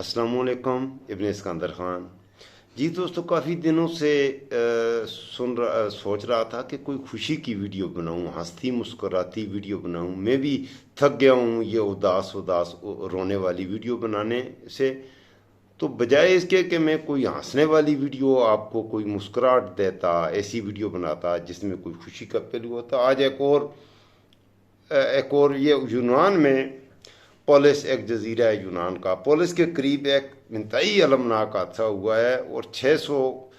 السلام علیکم، ابن اسکندر خان جی۔ دوستو کافی دنوں سے سوچ رہا تھا کہ کوئی خوشی کی ویڈیو بناؤں، ہنستی مسکراتی ویڈیو بناؤں۔ میں بھی تھک گیا ہوں یہ اداس رونے والی ویڈیو بنانے سے، تو بجائے اس کے کہ میں کوئی ہنسنے والی ویڈیو آپ کو کوئی مسکراہٹ دیتا، ایسی ویڈیو بناتا جس میں کوئی خوشی کا پہلو ہوتا۔ آج ایک اور یہ یونان میں پولس ایک جزیرہ ہے یونان کا، پولس کے قریب ایک انتہائی المناک حادثہ ہوا ہے اور 600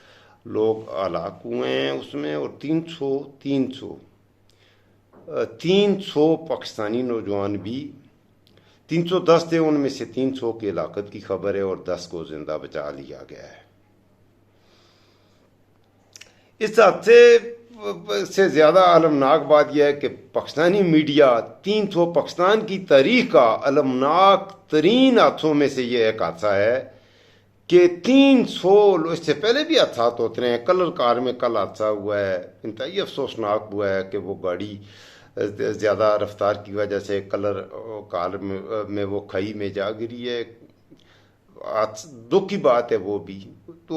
لوگ ہلاک ہوئے ہیں اس میں، اور 300 پاکستانی نوجوان بھی، 310 تھے، ان میں سے 300 کی ہلاکت کی خبر ہے اور 10 کو زندہ بچا لیا گیا ہے۔ اس حادثے سے زیادہ المناک بات یہ ہے کہ پاکستانی میڈیا 300 پاکستان کی تاریخ کا المناک ترین حادثوں میں سے یہ ایک حادثہ ہے کہ 300، اس سے پہلے بھی حادثات ہوتے ہیں۔ کلر کار میں کل حادثہ ہوا ہے، انتہائی افسوسناک ہوا ہے کہ وہ گاڑی زیادہ رفتار کی وجہ سے کلر کار میں وہ کھائی میں جا گری ہے، دکھ کی بات ہے وہ بھی۔ تو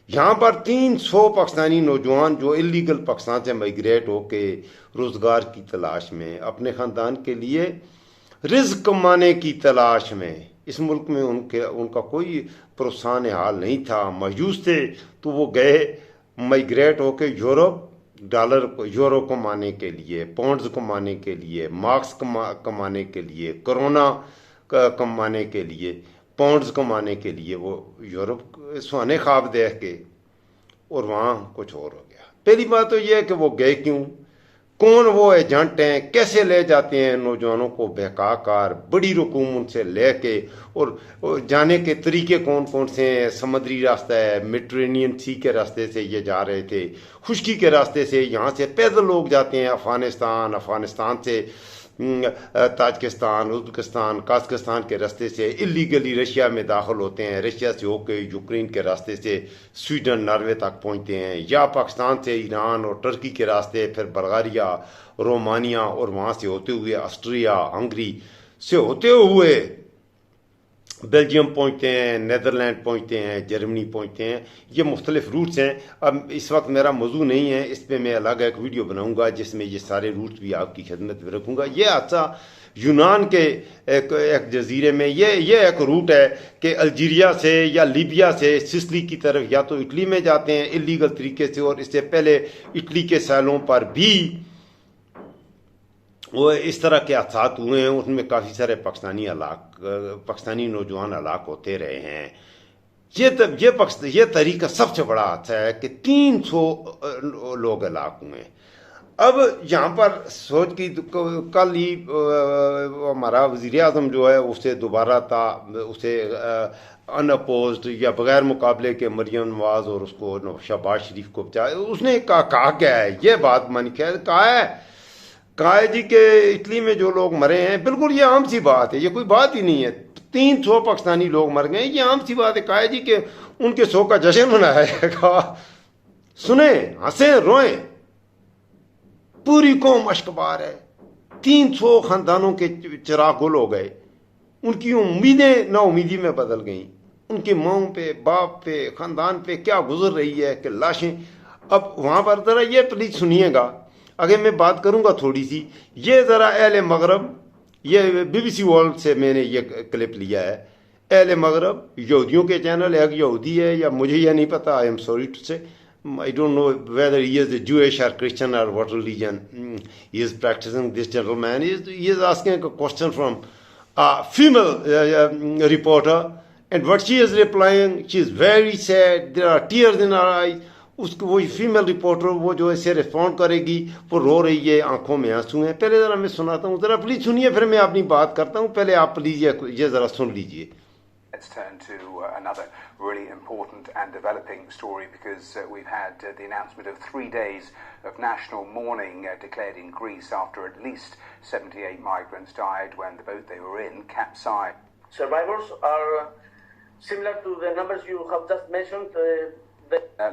یہاں پر 300 پاکستانی نوجوان جو انلیگل پاکستان سے مائیگریٹ ہو کے روزگار کی تلاش میں، اپنے خاندان کے لیے رزق کمانے کی تلاش میں، اس ملک میں ان کا کوئی پروسان حال نہیں تھا، مایوس تھے، تو وہ گئے مائیگریٹ ہو کے یورو کمانے کے لیے، پاؤنڈز کمانے کے لیے، مارکس کمانے کے لیے، کرونا کمانے کے لیے، پاؤنڈز کمانے کے لیے، وہ یورپ سونے خواب دیکھ کے، اور وہاں کچھ اور ہو گیا۔ پہلی بات تو یہ ہے کہ وہ گئے کیوں، کون وہ ایجنٹ ہیں، کیسے لے جاتے ہیں نوجوانوں کو بہکا کر، بڑی رقوم ان سے لے کے، اور جانے کے طریقے کون سے ہیں۔ سمندری راستہ ہے، میڈیٹرینین سی کے راستے سے یہ جا رہے تھے، خشکی کے راستے سے، یہاں سے پیدل لوگ جاتے ہیں افغانستان سے تاجکستان، ازبکستان، قازقستان کے راستے سے اللیگلی رشیا میں داخل ہوتے ہیں، رشیا سے ہو کے یوکرین کے راستے سے سویڈن، ناروے تک پہنچتے ہیں، یا پاکستان سے ایران اور ترکی کے راستے، پھر بلغاریہ، رومانیہ، اور وہاں سے ہوتے ہوئے آسٹریا، ہنگری سے ہوتے ہوئے بیلجیم پہنچتے ہیں، نیدرلینڈ پہنچتے ہیں، جرمنی پہنچتے ہیں۔ یہ مختلف روٹس ہیں۔ اب اس وقت میرا موضوع نہیں ہے، اس پہ میں الگ ایک ویڈیو بناؤں گا جس میں یہ سارے روٹس بھی آپ کی خدمت میں رکھوں گا۔ یہ حادثہ یونان کے ایک جزیرے میں، یہ ایک روٹ ہے کہ الجیریا سے یا لیبیا سے سسلی کی طرف یا تو اٹلی میں جاتے ہیں اللیگل طریقے سے، اور اس سے پہلے اٹلی کے ساحلوں پر بھی وہ اس طرح کے حادثات ہوئے ہیں، ان میں کافی سارے پاکستانی نوجوان ہلاک ہوتے رہے ہیں۔ یہ تاریخ کا سب سے بڑا حادثہ ہے کہ 300 لوگ ہلاک ہوئے ہیں۔ اب یہاں پر سوچ کی، کل ہی ہمارا وزیر اعظم جو ہے اسے دوبارہ اسے ان اپوزڈ یا بغیر مقابلے کے مریم نواز اور اس کو شہباز شریف کو بچایا، اس نے کہا کیا ہے، یہ بات کہا ہے جی کہ اٹلی میں جو لوگ مرے ہیں، بالکل یہ عام سی بات ہے، یہ کوئی بات ہی نہیں ہے، 300 پاکستانی لوگ مر گئے، یہ عام سی بات ہے۔ کہا ہے جی کہ ان کے 100 کا جشن منایا ہے۔ کہا سنیں، ہنسیں، روئیں، پوری قوم اشکبار ہے، 300 خاندانوں کے چراغ گل ہو گئے، ان کی امیدیں نا امیدی میں بدل گئیں، ان کی ماؤں پہ، باپ پہ، خاندان پہ کیا گزر رہی ہے کہ لاشیں۔ اب وہاں پر ذرا یہ پلیز سنیے گا، اگر میں بات کروں گا تھوڑی سی، یہ ذرا اہل مغرب، یہ بی بی سی ورلڈ سے میں نے یہ کلپ لیا ہے، اہل مغرب، یہودیوں کے چینل، ایک یہودی ہے، یا مجھے یہ نہیں پتا، آئی ایم سوری ٹو سے، I don't know whether he is Jewish or Christian or what religion he is practicing. This gentleman he is asking a question from a female reporter, and what she is replying, she is very sad, there are tears in her eyes. اس کو وہ female reporter وہ جو ایسے respond کرے گی، وہ رو رہی ہے، آنکھوں میں آنسو ہیں۔ پہلے ذرا میں سناتا ہوں، ذرا پلیز سنیے، پھر میں اپنی بات کرتا ہوں، پہلے آپ پلیز یہ ذرا سن لیجئے۔ Let's turn to another really important and developing story, because we've had the announcement of 3 days of national mourning declared in Greece after at least 78 migrants died when the boat they were in capsized. Survivors are similar to the numbers you have just mentioned.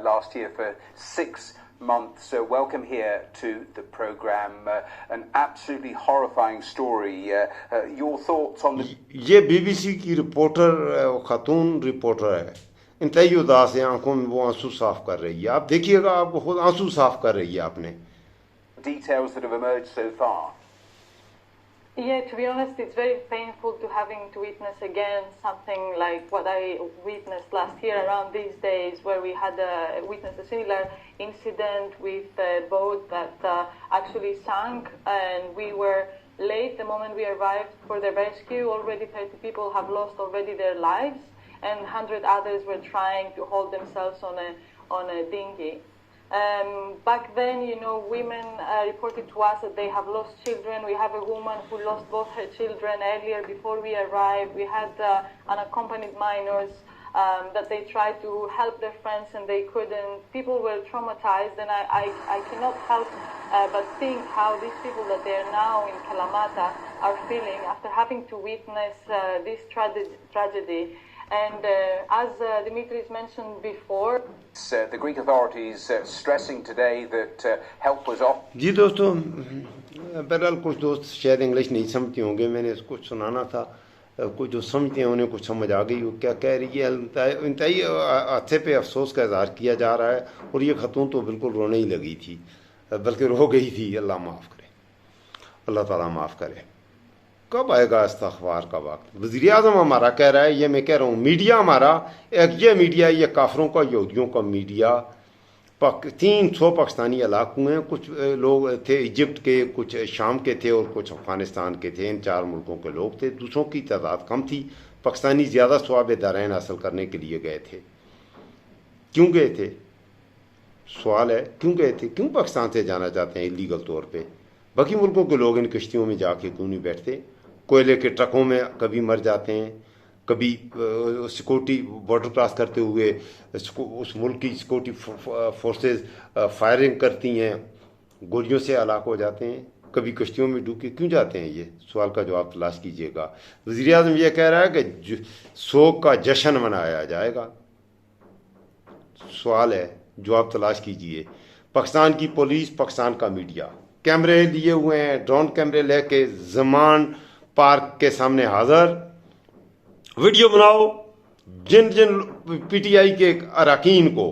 Last year for 6 months. Welcome here to the program. An absolutely horrifying story. Your thoughts on the... یہ be B C کی reporter خاتون reporter ہے, انتہائی اداس ہے, آنکھوں میں وہ آنسو صاف کر رہی ہے. آپ دیکھیے گا, آپ خود آنسو صاف کر رہی ہے آپ نے. Details that have emerged so far. Yeah, to be honest, it's very painful to having to witness again something like what I witnessed last year around these days, where we had witnessed a similar incident with a boat that actually sank, and we were late the moment we arrived for the rescue. Already 30 people have lost already their lives, and 100 others were trying to hold themselves on a dinghy. Back then, you know, women reported to us that they have lost children. We have a woman who lost both her children earlier before we arrived. We had unaccompanied minors that they tried to help their friends and they couldn't. People were traumatized, and I cannot help but think how these people that they are now in Kalamata are feeling after having to witness this tragedy. And as Dimitris mentioned before, the Greek authorities stressing today that help was off. جی دوستو, بہرحال کچھ دوست شاید English نہیں سمجھتے ہوں گے, میں نے اس کو سنانا تھا. کچھ جو سمجھتے ہیں انہیں کچھ سمجھ آ گئی وہ کیا کہہ رہی ہے. انتہائی حادثے پہ افسوس کا اظہار کیا جا رہا ہے, اور یہ خاتون تو بالکل رونے ہی لگی تھی, بلکہ رو گئی تھی. اللہ معاف کرے, اللہ تعالیٰ معاف کرے. کب آئے گا استغفار کا وقت؟ وزیر اعظم ہمارا کہہ رہا ہے, یہ میں کہہ رہا ہوں, میڈیا ہمارا یہ میڈیا, یہ کافروں کا, یہودیوں کا میڈیا. 300 پاکستانی ہلاک ہوئے ہیں. کچھ لوگ تھے ایجپٹ کے, کچھ شام کے تھے, اور کچھ افغانستان کے تھے. ان 4 ملکوں کے لوگ تھے. دوسروں کی تعداد کم تھی. پاکستانی زیادہ ثواب دارین حاصل کرنے کے لیے گئے تھے. کیوں گئے تھے؟ سوال ہے, کیوں گئے تھے؟ کیوں پاکستان سے جانا چاہتے ہیں اللیگل طور پہ؟ باقی ملکوں کے لوگ ان کشتیوں میں جا کے کیوں نہیں بیٹھتے؟ کوئلے کے ٹرکوں میں کبھی مر جاتے ہیں, کبھی سیکورٹی بارڈر کراس کرتے ہوئے اس ملک کی سیکورٹی فورسز فائرنگ کرتی ہیں, گولیوں سے ہلاک ہو جاتے ہیں. کبھی کشتیوں میں ڈوب کے کیوں جاتے ہیں؟ یہ سوال کا جواب تلاش کیجیے گا. وزیر اعظم یہ کہہ رہا ہے کہ سوگ کا جشن منایا جائے گا. سوال ہے, جواب تلاش کیجیے. پاکستان کی پولیس, پاکستان کا میڈیا کیمرے لیے ہوئے ہیں, ڈرون کیمرے لے کے زمان پارک کے سامنے حاضر. ویڈیو بناؤ. جن پی ٹی آئی کے اراکین کو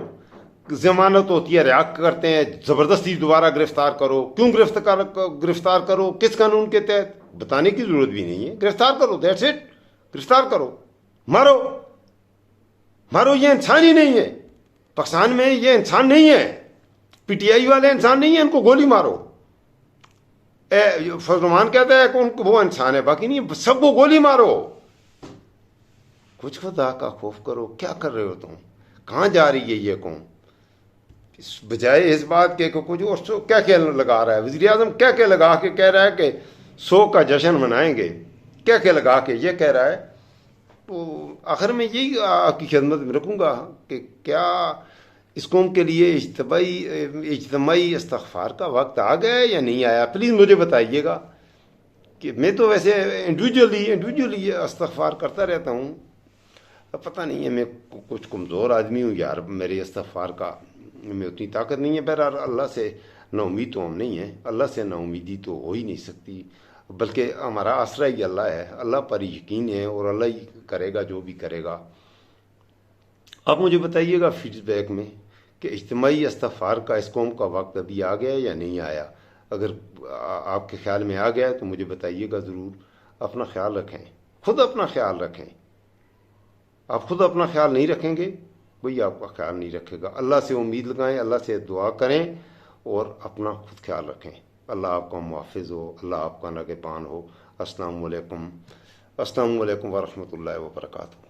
ضمانت ہوتی ہے رہا کرتے ہیں, زبردستی دوبارہ گرفتار کرو. کیوں گرفتار کرو؟ کس قانون کے تحت؟ بتانے کی ضرورت بھی نہیں ہے. گرفتار کرو, دیٹس اٹ. گرفتار کرو, مارو. مارو. یہ انسان ہی نہیں ہے. پاکستان میں یہ انسان نہیں ہے. پی ٹی آئی والے انسان نہیں ہیں, ان کو گولی مارو. فرمان کہتا ہے کہ وہ انسان ہے, باقی نہیں, سب کو گولی مارو. کچھ خدا کا خوف کرو. کیا کر رہے ہو تم؟ کہاں جا رہی ہے یہ قوم؟ بجائے اس بات کے کہ کچھ اور کیا لگا رہا ہے وزیر اعظم, کیا لگا کے کہہ رہا ہے کہ 100 کا جشن منائیں گے. کیا لگا کے یہ کہہ رہا ہے. تو آخر میں یہی آپ کی خدمت میں رکھوں گا کہ کیا اس قوم کے لیے اجتماعی استغفار کا وقت آ گیا ہے یا نہیں آیا؟ پلیز مجھے بتائیے گا. کہ میں تو ویسے انڈیویجولی استغفار کرتا رہتا ہوں. پتہ نہیں ہے, میں کچھ کمزور آدمی ہوں یار, میرے استغفار کا میں اتنی طاقت نہیں ہے. بہرحال اللہ سے نا امید تو ہم نہیں ہیں. اللہ سے نا امیدی تو ہو ہی نہیں سکتی, بلکہ ہمارا آسرا ہی اللہ ہے. اللہ پر یقین ہے, اور اللہ ہی کرے گا جو بھی کرے گا. آپ مجھے بتائیے گا فیڈ بیک میں کہ اجتماعی استغفار کا اس قوم کا وقت ابھی آ گیا یا نہیں آیا. اگر آپ کے خیال میں آ گیا تو مجھے بتائیے گا ضرور. اپنا خیال رکھیں, خود اپنا خیال رکھیں. آپ خود اپنا خیال نہیں رکھیں گے, کوئی آپ کا خیال نہیں رکھے گا. اللہ سے امید لگائیں, اللہ سے دعا کریں, اور اپنا خود خیال رکھیں. اللہ آپ کا محافظ ہو, اللہ آپ کا نگہبان ہو. السلام علیکم ورحمۃ اللہ وبرکاتہ.